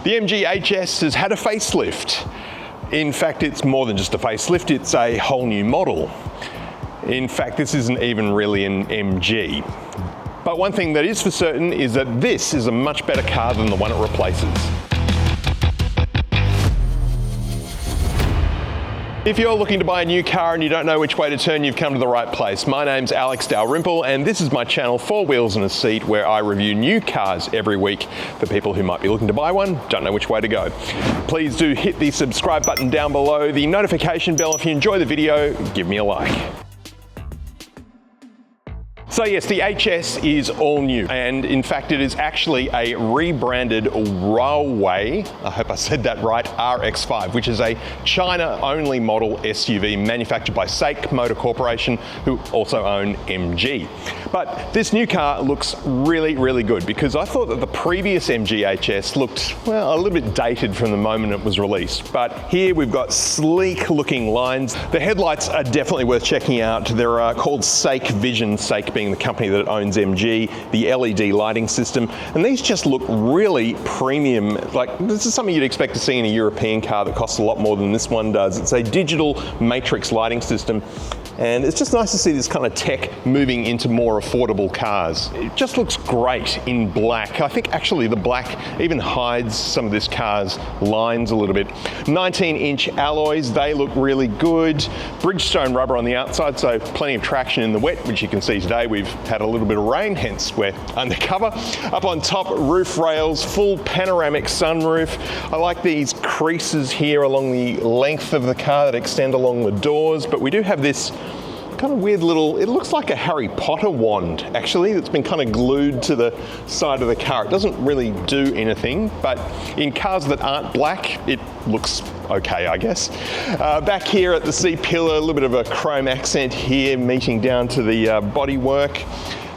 The MG HS has had a facelift. In fact, it's more than just a facelift, it's a whole new model. In fact, this isn't even really an MG. But one thing that is for certain is that this is a much better car than the one it replaces. If you're looking to buy a new car and you don't know which way to turn, you've come to the right place. My name's Alex Dalrymple and this is my channel, Four Wheels and a Seat, where I review new cars every week for people who might be looking to buy one, don't know which way to go. Please do hit the subscribe button down below, the notification bell if you enjoy the video, give me a like. So yes, the HS is all new, and in fact it is actually a rebranded Huawei, I hope I said that right, RX-5, which is a China-only model SUV manufactured by SAIC Motor Corporation, who also own MG. But this new car looks really, really good because I thought that the previous MG HS looked, well, a little bit dated from the moment it was released. But here we've got sleek looking lines. The headlights are definitely worth checking out. They're called SAIC Vision, SAIC being the company that owns MG, the LED lighting system, and these just look really premium. Like, this is something you'd expect to see in a European car that costs a lot more than this one does. It's a digital matrix lighting system, and it's just nice to see this kind of tech moving into more affordable cars. It just looks great in black. I think actually the black even hides some of this car's lines a little bit. 19-inch alloys, they look really good. Bridgestone rubber on the outside, so plenty of traction in the wet, which you can see today. We've had a little bit of rain, hence we're undercover. Up on top, roof rails, full panoramic sunroof. I like these creases here along the length of the car that extend along the doors, but we do have this kind of weird little, it looks like a Harry Potter wand actually, that's been kind of glued to the side of the car. It doesn't really do anything, but in cars that aren't black, it looks okay, I guess. Back here at the C-pillar, a little bit of a chrome accent here, meeting down to the bodywork.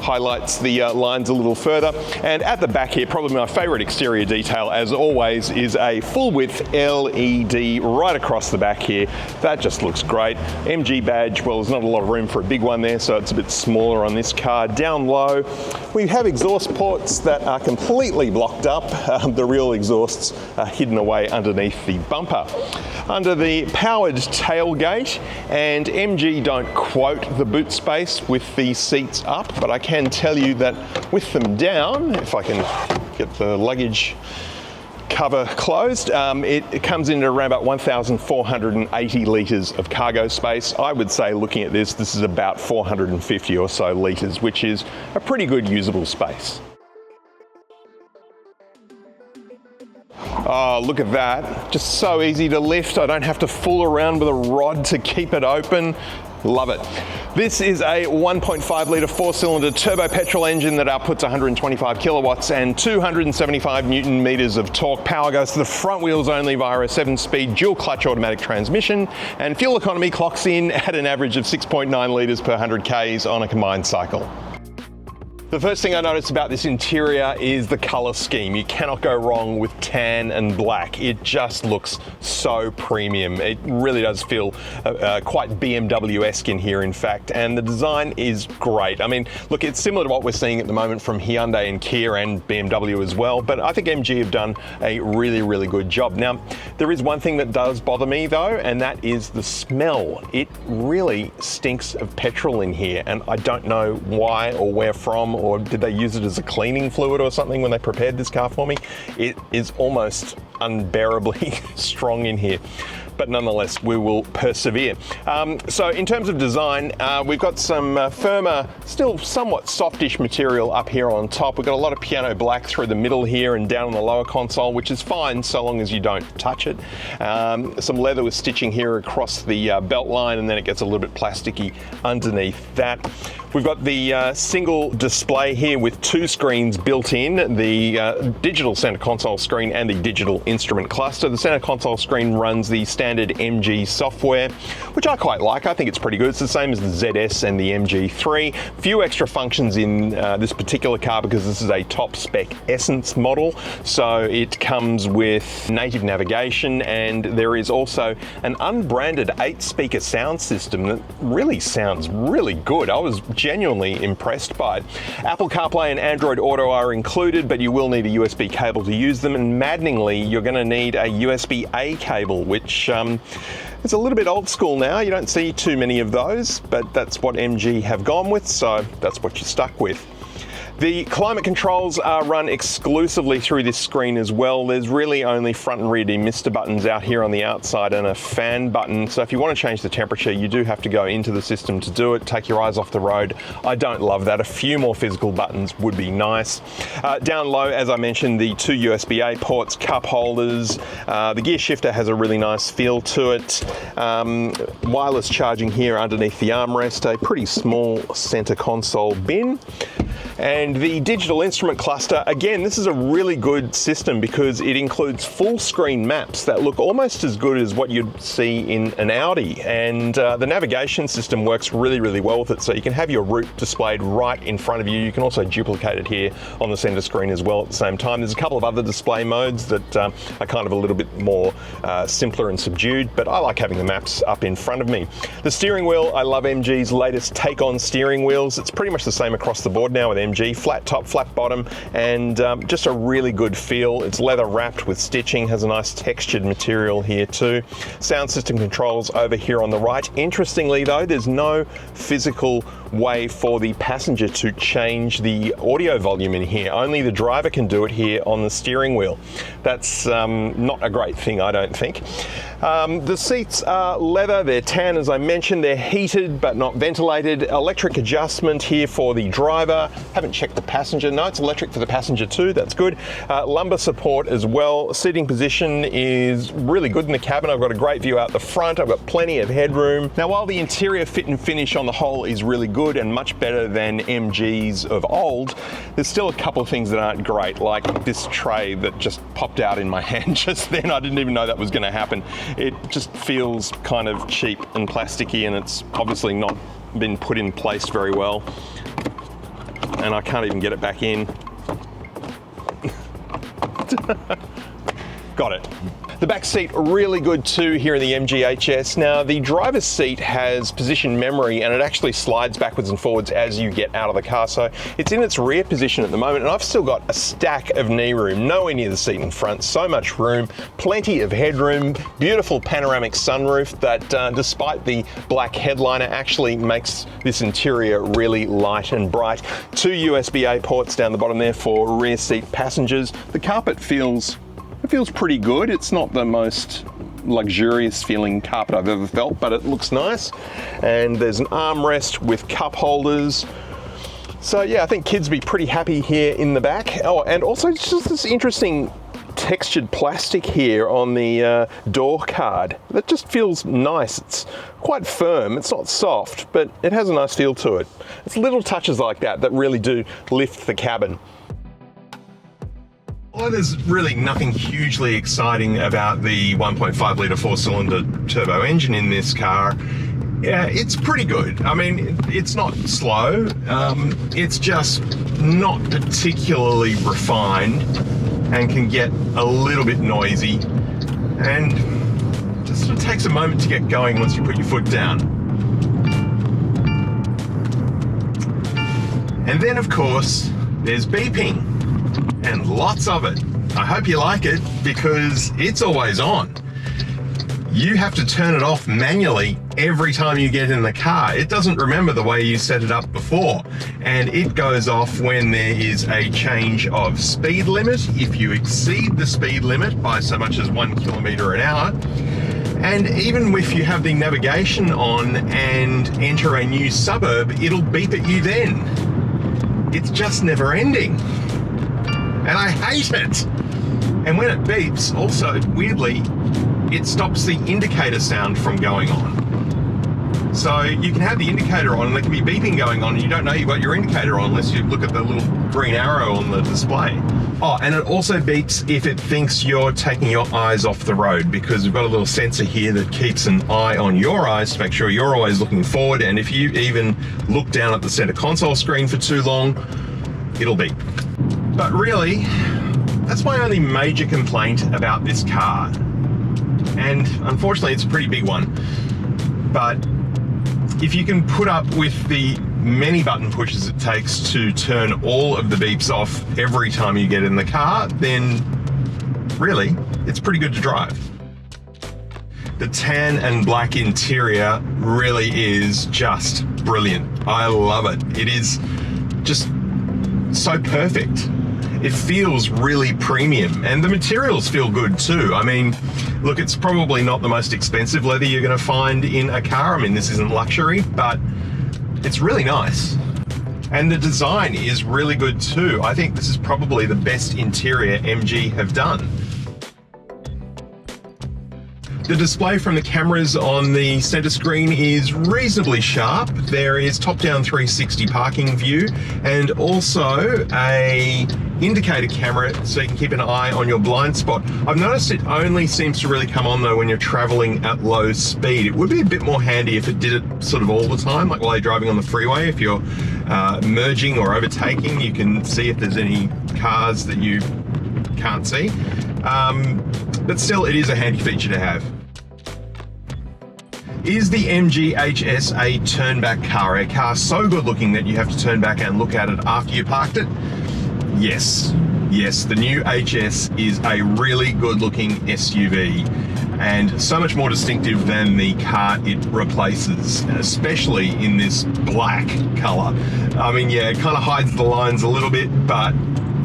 Highlights the lines a little further. And at the back here, probably my favorite exterior detail, as always, is a full width LED right across the back here. That just looks great. MG badge, well, there's not a lot of room for a big one there, so it's a bit smaller on this car. Down low, we have exhaust ports that are completely blocked up. The real exhausts are hidden away underneath the bumper. Under the powered tailgate, and MG don't quote the boot space with the seats up, but I can tell you that with them down, if I can get the luggage cover closed, it comes in at around about 1,480 litres of cargo space. I would say, looking at this is about 450 or so litres, which is a pretty good usable space. Oh, look at that. Just so easy to lift. I don't have to fool around with a rod to keep it open. Love it. This is a 1.5 litre four-cylinder turbo petrol engine that outputs 125 kilowatts and 275 Newton meters of torque. Power goes to the front wheels only via a 7-speed dual clutch automatic transmission, and fuel economy clocks in at an average of 6.9 litres per 100 Ks on a combined cycle. The first thing I noticed about this interior is the color scheme. You cannot go wrong with tan and black. It just looks so premium. It really does feel quite BMW-esque in here, in fact, and the design is great. I mean, look, it's similar to what we're seeing at the moment from Hyundai and Kia and BMW as well, but I think MG have done a really, really good job. Now, there is one thing that does bother me though, and that is the smell. It really stinks of petrol in here, and I don't know why or where from, or did they use it as a cleaning fluid or something when they prepared this car for me? It is almost unbearably strong in here, but nonetheless, we will persevere. So in terms of design, we've got some firmer, still somewhat softish material up here on top. We've got a lot of piano black through the middle here and down on the lower console, which is fine so long as you don't touch it. Some leather with stitching here across the belt line, and then it gets a little bit plasticky underneath that. We've got the single display here with two screens built in, the digital center console screen and the digital instrument cluster. The center console screen runs the standard standard MG software, which I quite like. I think it's pretty good. It's the same as the ZS and the MG3. Few extra functions in this particular car because this is a top spec Essence model. So it comes with native navigation, and there is also an unbranded 8-speaker sound system that really sounds really good. I was genuinely impressed by it. Apple CarPlay and Android Auto are included, but you will need a USB cable to use them, and maddeningly you're going to need a USB-A cable, which it's a little bit old school now. You don't see too many of those, but that's what MG have gone with, so that's what you're stuck with. The climate controls are run exclusively through this screen as well. There's really only front and rear demister buttons out here on the outside and a fan button. So if you want to change the temperature, you do have to go into the system to do it. Take your eyes off the road. I don't love that. A few more physical buttons would be nice. Down low, as I mentioned, the 2 USB-A ports, cup holders. The gear shifter has a really nice feel to it. Wireless charging here underneath the armrest. A pretty small center console bin. And the digital instrument cluster, again, this is a really good system because it includes full screen maps that look almost as good as what you'd see in an Audi. And the navigation system works really, really well with it. So you can have your route displayed right in front of you. You can also duplicate it here on the center screen as well at the same time. There's a couple of other display modes that are kind of a little bit more simpler and subdued, but I like having the maps up in front of me. The steering wheel, I love MG's latest take on steering wheels. It's pretty much the same across the board now with MG. Flat top, flat bottom, and just a really good feel. It's leather wrapped with stitching, has a nice textured material here too. Sound system controls over here on the right. Interestingly though, there's no physical way for the passenger to change the audio volume in here. Only the driver can do it here on the steering wheel. That's not a great thing, I don't think. The seats are leather, they're tan as I mentioned, they're heated but not ventilated. Electric adjustment here for the driver. Haven't checked the passenger. No, it's electric for the passenger too, that's good. Lumbar support as well. Seating position is really good in the cabin. I've got a great view out the front. I've got plenty of headroom. Now, while the interior fit and finish on the whole is really good and much better than MG's of old, there's still a couple of things that aren't great, like this tray that just popped out in my hand just then. I didn't even know that was going to happen. It just feels kind of cheap and plasticky, and it's obviously not been put in place very well. And I can't even get it back in. Got it. The back seat, really good too here in the MG HS. Now, the driver's seat has position memory and it actually slides backwards and forwards as you get out of the car. So it's in its rear position at the moment, and I've still got a stack of knee room, nowhere near the seat in front. So much room, plenty of headroom, beautiful panoramic sunroof that, despite the black headliner, actually makes this interior really light and bright. 2 USB-A ports down the bottom there for rear seat passengers. The carpet feels pretty good. It's not the most luxurious feeling carpet I've ever felt, but it looks nice. And there's an armrest with cup holders. So yeah, I think kids would be pretty happy here in the back. Oh, and also just this interesting textured plastic here on the door card that just feels nice. It's quite firm, it's not soft, but it has a nice feel to it. It's little touches like that that really do lift the cabin. Well, there's really nothing hugely exciting about the 1.5 litre 4-cylinder turbo engine in this car. Yeah, it's pretty good. I mean, it's not slow. It's just not particularly refined and can get a little bit noisy, and just sort of takes a moment to get going once you put your foot down. And then, of course, there's beeping. And lots of it. I hope you like it because it's always on. You have to turn it off manually every time you get in the car. It doesn't remember the way you set it up before, and it goes off when there is a change of speed limit, if you exceed the speed limit by so much as 1 kilometre an hour. And even if you have the navigation on and enter a new suburb, it'll beep at you then. It's just never ending. And I hate it. And when it beeps, also, weirdly, it stops the indicator sound from going on. So you can have the indicator on and there can be beeping going on and you don't know you've got your indicator on unless you look at the little green arrow on the display. Oh, and it also beeps if it thinks you're taking your eyes off the road, because we've got a little sensor here that keeps an eye on your eyes to make sure you're always looking forward. And if you even look down at the center console screen for too long, it'll beep. But really, that's my only major complaint about this car. And unfortunately, it's a pretty big one. But if you can put up with the many button pushes it takes to turn all of the beeps off every time you get in the car, then really, it's pretty good to drive. The tan and black interior really is just brilliant. I love it. It is just so perfect. It feels really premium, and the materials feel good too. I mean, look, it's probably not the most expensive leather you're going to find in a car. I mean, this isn't luxury, but it's really nice. And the design is really good too. I think this is probably the best interior MG have done. The display from the cameras on the center screen is reasonably sharp. There is top-down 360 parking view, and also a indicator camera so you can keep an eye on your blind spot. I've noticed it only seems to really come on though when you're traveling at low speed. It would be a bit more handy if it did it sort of all the time, like while you're driving on the freeway. If you're merging or overtaking, you can see if there's any cars that you can't see. But still, it is a handy feature to have. Is the MG HS a turn-back car? A car so good looking that you have to turn back and look at it after you parked it? Yes. Yes, the new HS is a really good looking SUV, and so much more distinctive than the car it replaces, especially in this black color. I mean, yeah, it kind of hides the lines a little bit, but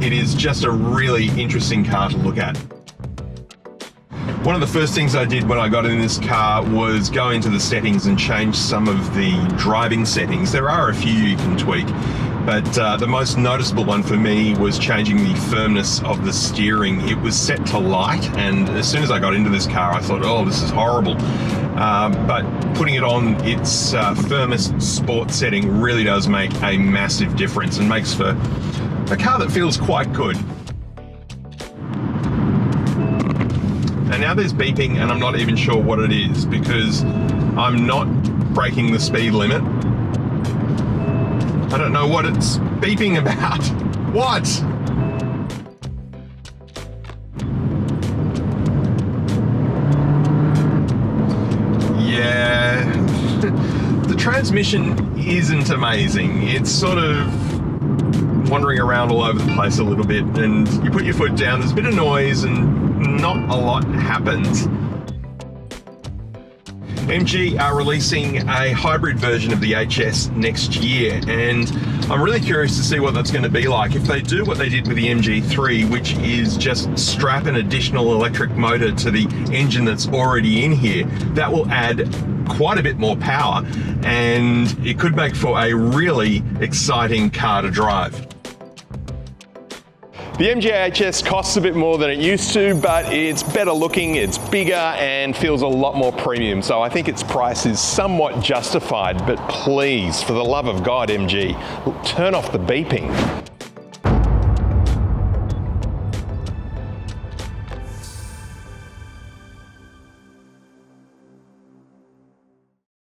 it is just a really interesting car to look at. One of the first things I did when I got in this car was go into the settings and change some of the driving settings. There are a few you can tweak, but the most noticeable one for me was changing the firmness of the steering. It was set to light, and as soon as I got into this car, I thought, oh, this is horrible. But putting it on its firmest sport setting really does make a massive difference and makes for a car that feels quite good. And now there's beeping, and I'm not even sure what it is, because I'm not breaking the speed limit. I don't know what it's beeping about. What? Yeah, the transmission isn't amazing. It's sort of wandering around all over the place a little bit, and you put your foot down, there's a bit of noise and not a lot happens. MG are releasing a hybrid version of the HS next year, and I'm really curious to see what that's going to be like. If they do what they did with the MG3, which is just strap an additional electric motor to the engine that's already in here, that will add quite a bit more power, and it could make for a really exciting car to drive. The MG HS costs a bit more than it used to, but it's better looking, it's bigger, and feels a lot more premium. So I think its price is somewhat justified, but please, for the love of God, MG, turn off the beeping.